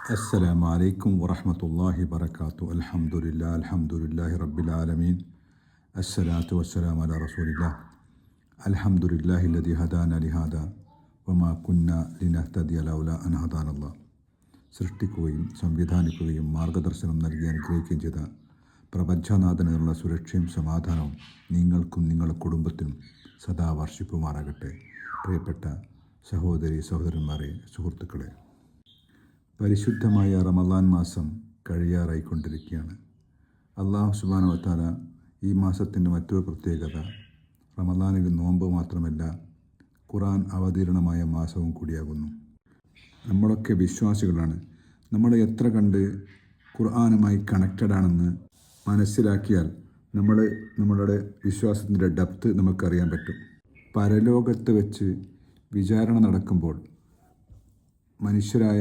السلام عليكم ورحمة الله وبركاته. الحمد لله رب العالمين. الصلاة والسلام على رسول الله. الحمد لله الذي هدانا لهذا وما كنا لنهتدي لولا أن هدانا الله. സൃഷ്ടിക്കുകയും സംവിധാനിക്കുകയും മാർഗദർശനം നൽകി അനുഗ്രഹിക്കുകയും ചെയ്ത പ്രപഞ്ചനാഥനുള്ള സുരക്ഷയും സമാധാനവും നിങ്ങൾക്കും നിങ്ങളുടെ കുടുംബത്തിനും സദാ വർഷിപ്പുമാറാകട്ടെ. പ്രിയപ്പെട്ട സഹോദരി സഹോദരന്മാരെ, സുഹൃത്തുക്കളെ, പരിശുദ്ധമായ റമദാൻ മാസം കഴിയാറായിക്കൊണ്ടിരിക്കുകയാണ്. അല്ലാഹു സുബ്ഹാനഹു വ തആല ഈ മാസത്തിൻ്റെ മറ്റൊരു പ്രത്യേകത റമദാനിൽ നോമ്പ് മാത്രമല്ല, ഖുർആൻ അവതീർണമായ മാസവും കൂടിയാകുന്നു. നമ്മളൊക്കെ വിശ്വാസികളാണ്. നമ്മൾ എത്ര കണ്ട് ഖുർആനുമായി കണക്റ്റഡാണെന്ന് മനസ്സിലാക്കിയാൽ നമ്മളുടെ വിശ്വാസത്തിൻ്റെ ഡെപ്ത് നമുക്കറിയാൻ പറ്റും. പരലോകത്ത് വെച്ച് വിചാരണ നടക്കുമ്പോൾ മനുഷ്യരായ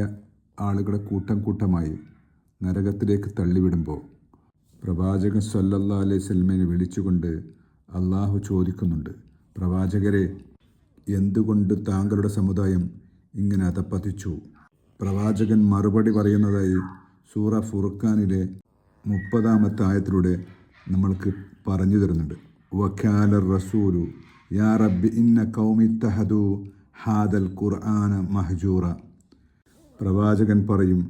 ആളുകളെ കൂട്ടം കൂട്ടമായി നരകത്തിലേക്ക് തള്ളിവിടുമ്പോൾ പ്രവാചകൻ സല്ലല്ലാഹു അലൈഹി വസല്ലമയെ വിളിച്ചുകൊണ്ട് അള്ളാഹു ചോദിക്കുന്നുണ്ട്, പ്രവാചകരെ, എന്തുകൊണ്ട് താങ്കളുടെ സമുദായം ഇങ്ങനെ അധപ്പതിച്ചു? പ്രവാചകൻ മറുപടി പറയുന്നതായി സൂറ ഫുർഖാനിലെ 30-ാമത്തെ ആയത്തിലൂടെ നമ്മൾക്ക് പറഞ്ഞു തരുന്നുണ്ട്. വഖാല റസൂലു യാ റബ്ബി ഇന്ന ഖൗമി ഇത്തഹദു ഹാദൽ ഖുർആന മഹ്ജൂറ. പ്രവാചകൻ പറയും,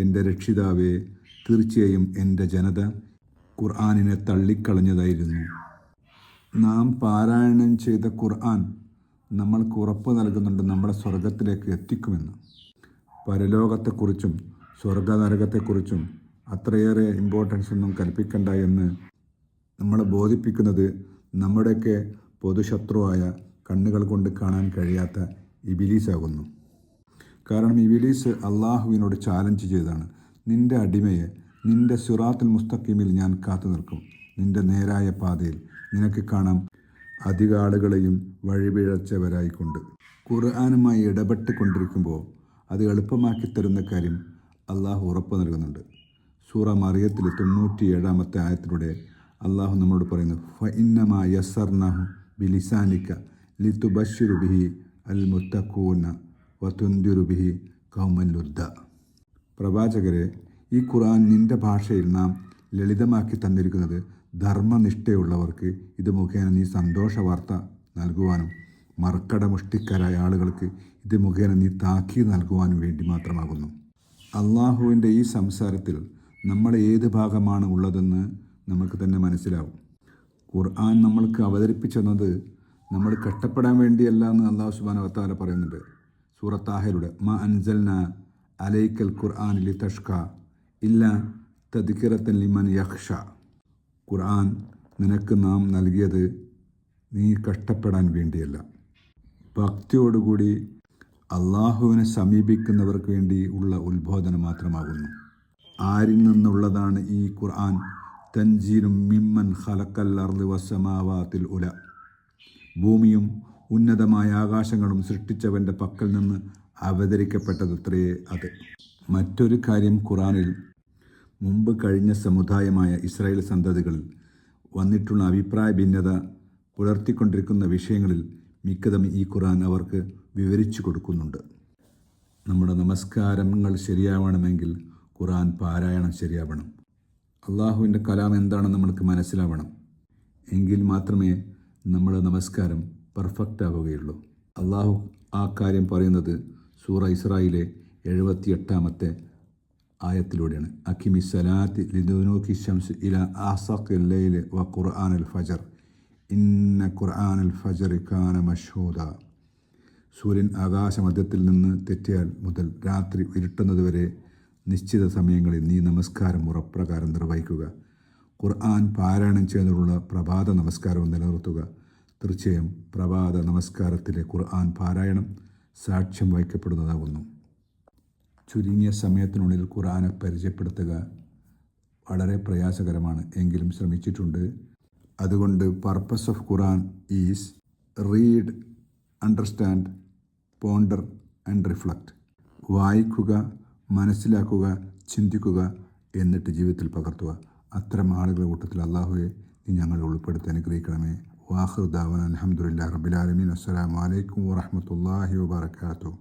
എൻ്റെ രക്ഷിതാവേ, തീർച്ചയായും എൻ്റെ ജനത ഖുർആനിനെ തള്ളിക്കളഞ്ഞതായിരുന്നു. നാം പാരായണം ചെയ്ത ഖുർആൻ നമ്മൾക്ക് ഉറപ്പ് നൽകുന്നുണ്ട് നമ്മളെ സ്വർഗത്തിലേക്ക് എത്തിക്കുമെന്ന്. പരലോകത്തെക്കുറിച്ചും സ്വർഗനരകത്തെക്കുറിച്ചും അത്രയേറെ ഇമ്പോർട്ടൻസ് ഒന്നും കൽപ്പിക്കണ്ട എന്ന് നമ്മളെ ബോധിപ്പിക്കുന്നത് നമ്മുടെയൊക്കെ പൊതുശത്രുവായ കണ്ണുകൾ കൊണ്ട് കാണാൻ കഴിയാത്ത ഇബിലീസാകുന്നു. കാരണം ഇബിലീസ് അള്ളാഹുവിനോട് ചാലഞ്ച് ചെയ്തതാണ്, നിൻ്റെ അടിമയെ നിൻ്റെ സിറാത്തുൽ മുസ്തഖീമിൽ ഞാൻ കാത്തു നിൽക്കും, നിൻ്റെ നേരായ പാതയിൽ നിനക്ക് കാണാം അധിക ആളുകളെയും വഴിപിഴച്ചവരായിക്കൊണ്ട്. ഖുർആനുമായി ഇടപെട്ട് കൊണ്ടിരിക്കുമ്പോൾ അത് എളുപ്പമാക്കി തരുന്ന കാര്യം അള്ളാഹു ഉറപ്പ് നൽകുന്നുണ്ട്. സൂറ മറിയത്തിൽ 97-ാമത്തെ ആയത്തിലൂടെ അള്ളാഹു നമ്മളോട് പറയുന്നു, ഫഇന്നമാ യസ്സർനാഹു ബിലിസാനിക ലിതുബശ്ശിറു ബിഹി അൽ മുത്തഖൂന വതുൻദിറു ബിഹി ഖൗമൻ ലുദ്ദ. പ്രവാചകരെ, ഈ ഖുർആൻ നിൻ്റെ ഭാഷയിൽ നാം ലളിതമാക്കി തന്നിരിക്കുന്നത് ധർമ്മനിഷ്ഠയുള്ളവർക്ക് ഇത് മുഖേന നീ സന്തോഷ വാർത്ത നൽകുവാനും മർക്കടമുഷ്ടിക്കരായ ആളുകൾക്ക് ഇത് മുഖേന നീ താക്കീത് നൽകുവാനും വേണ്ടി മാത്രമാകുന്നു. അള്ളാഹുവിൻ്റെ ഈ സംസാരത്തിൽ നമ്മുടെ ഏത് ഭാഗമാണ് ഉള്ളതെന്ന് നമുക്ക് തന്നെ മനസ്സിലാവും. ഖുർആൻ നമ്മൾക്ക് അവതരിപ്പിച്ചെന്നത് നമ്മൾ കഷ്ടപ്പെടാൻ വേണ്ടിയല്ല എന്ന് അല്ലാഹു സുബ്ഹാനഹു വ തആല പറയുന്നുണ്ട്. സൂറത്ത് താഹയിലൂടെ മാ അൻസൽന അലൈക്കൽ ഖുർആൻ ലിതഷ്ക ഇല്ലാ തദ്കിറത്തൻ ലിമൻ യഖ്ഷ. ഖുർആൻ നിനക്ക് നാം നൽകിയത് നീ കഷ്ടപ്പെടാൻ വേണ്ടിയല്ല, ഭക്തിയോടുകൂടി അള്ളാഹുവിനെ സമീപിക്കുന്നവർക്ക് വേണ്ടി ഉള്ള ഉത്ബോധനം മാത്രമാകുന്നു. ആരിൽ നിന്നുള്ളതാണ് ഈ ഖുർആൻ? തൻസീലും മിമ്മൻ ഖലഖൽ അർള് വസ്സമാവാതിൽ ഉല. ഭൂമിയും ഉന്നതമായ ആകാശങ്ങളും സൃഷ്ടിച്ചവൻ്റെ പക്കൽ നിന്ന് അവതരിക്കപ്പെട്ടതത്രേ അത്. മറ്റൊരു കാര്യം, ഖുർആനിൽ മുമ്പ് കഴിഞ്ഞ സമുദായമായ ഇസ്രായേൽ സന്തതികളിൽ വന്നിട്ടുള്ള അഭിപ്രായ ഭിന്നത പുലർത്തിക്കൊണ്ടിരിക്കുന്ന വിഷയങ്ങളിൽ മിക്കതും ഈ ഖുർആൻ അവർക്ക് വിവരിച്ചു കൊടുക്കുന്നുണ്ട്. നമ്മുടെ നമസ്കാരങ്ങൾ ശരിയാവണമെങ്കിൽ ഖുർആൻ പാരായണം ശരിയാവണം. അള്ളാഹുവിൻ്റെ കലാം എന്താണെന്ന് നമ്മൾക്ക് മനസ്സിലാവണം. എങ്കിൽ മാത്രമേ നമ്മുടെ നമസ്കാരം പെർഫെക്റ്റ് ആവുകയുള്ളൂ. അള്ളാഹു ആ കാര്യം പറയുന്നത് സൂറ ഇസ്രായിലെ 78-ാമത്തെ ആയത്തിലൂടെയാണ്. അക്കിമി സലാത്തി ലിദുനൂകി ശംസ് ഇല ആസഖിൽ ലൈലി വ ഖുർആനൽ ഫജർ ഇന്ന ഖുർആനൽ ഫജറി കാന മഷ്ഹൂദ. സൂര്യൻ ആകാശമധ്യത്തിൽ നിന്ന് തെറ്റിയാൽ മുതൽ രാത്രി ഇരുട്ടുന്നതുവരെ നിശ്ചിത സമയങ്ങളിൽ നീ നമസ്കാരം ഉറപ്രകാരം നിർവഹിക്കുക. ഖുർആൻ പാരായണം ചെയ്യുന്നതിനുള്ള പ്രഭാത നമസ്കാരവും നിലനിർത്തുക. തീർച്ചയായും പ്രഭാത നമസ്കാരത്തിലെ ഖുർആൻ പാരായണം സാക്ഷ്യം വഹിക്കപ്പെടുന്നതാകുന്നു. ചുരുങ്ങിയ സമയത്തിനുള്ളിൽ ഖുർആനെ പരിചയപ്പെടുത്തുക വളരെ പ്രയാസകരമാണ്, എങ്കിലും ശ്രമിച്ചിട്ടുണ്ട്. അതുകൊണ്ട് purpose of Quran is read, understand, ponder and reflect. വായിക്കുക, മനസ്സിലാക്കുക, ചിന്തിക്കുക, എന്നിട്ട് ജീവിതത്തിൽ പകർത്തുക. അത്തരം ആളുകളുടെ കൂട്ടത്തിൽ അള്ളാഹുവെ നീ ഞങ്ങളെ ഉൾപ്പെടുത്തി അനുഗ്രഹിക്കണമേ. വാഖിറു ദഅ്വാനാ അൽഹംദുലില്ലാഹി റബ്ബിൽ ആലമീൻ. അസ്സലാമു അലൈക്കും വറഹ്മത്തുള്ളാഹി വബറകാതുഹു.